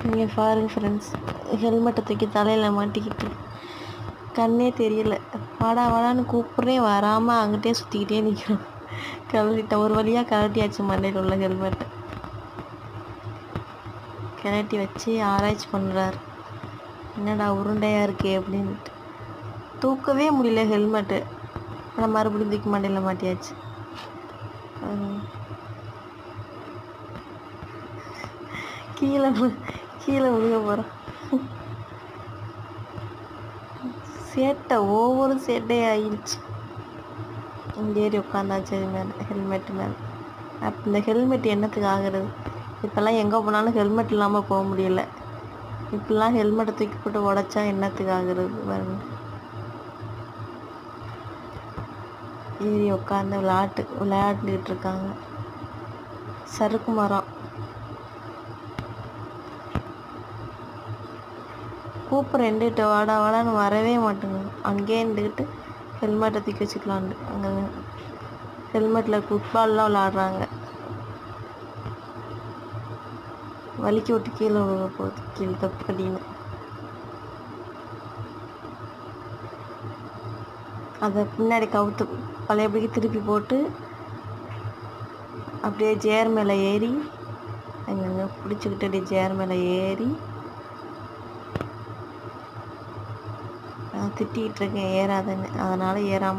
இங்கே பாருங்க ஃப்ரெண்ட்ஸ், ஹெல்மெட்டை தூக்கி தலையில் மாட்டிக்கிட்டு கண்ணே தெரியல. வாடா வாடான்னு கூப்பிட்றேன், வராமல் அங்கிட்டே சுற்றிக்கிட்டே நிற்கிறோம். கழட்டிட்டேன், ஒரு வழியாக கழட்டியாச்சு மண்டையில் உள்ள ஹெல்மெட்டை. கழட்டி வச்சு ஆராய்ச்சி பண்ணுறாரு, என்னடா உருண்டையாக இருக்கே அப்படின்ட்டு. தூக்கவே முடியல ஹெல்மெட்டு, ஆனால் மறுபடியும் தூக்கி மண்டையில் மாட்டியாச்சு. கீழே விழுக போகிறோம். சேட்டை, ஒவ்வொரு சேட்டையும் ஆயிடுச்சு. இங்கே ஏறி உட்காந்தாச்சு அது மேலே, ஹெல்மெட்டு மேலே. அப்போ இந்த ஹெல்மெட் என்னத்துக்கு ஆகிறது? இப்போல்லாம் எங்கே போனாலும் ஹெல்மெட் இல்லாமல் போக முடியல. இப்போல்லாம் ஹெல்மெட்டை தூக்கி போட்டு உடச்சா என்னத்துக்கு ஆகிறது பாருங்க. ஏறி உட்காந்து விளையாண்டுக்கிட்டு இருக்காங்க. சறுக்கு மரம். கூப்பிட்றேன் ரெண்டுகிட்ட, வாடா வாடான்னு வரவே மாட்டேங்குது. அங்கேயே இருந்துக்கிட்டு ஹெல்மெட்டை தூக்கி வச்சுக்கலான்னு அங்கே ஹெல்மெட்டில் ஃபுட்பால்லாம் விளாட்றாங்க. வலிக்கி விட்டு கீழே விழுக போகுது, கீழே தப்புக்கடின்னு. அதை பின்னாடி கவுத்து பழையபடிக்கு திருப்பி போட்டு அப்படியே சேர் மேலே ஏறி எங்கெங்க பிடிச்சிக்கிட்டு அப்படியே சேர் மேலே ஏறி நான் திட்டிகிட்டு இருக்கேன் ஏறாதுன்னு, அதனால் ஏறாமல்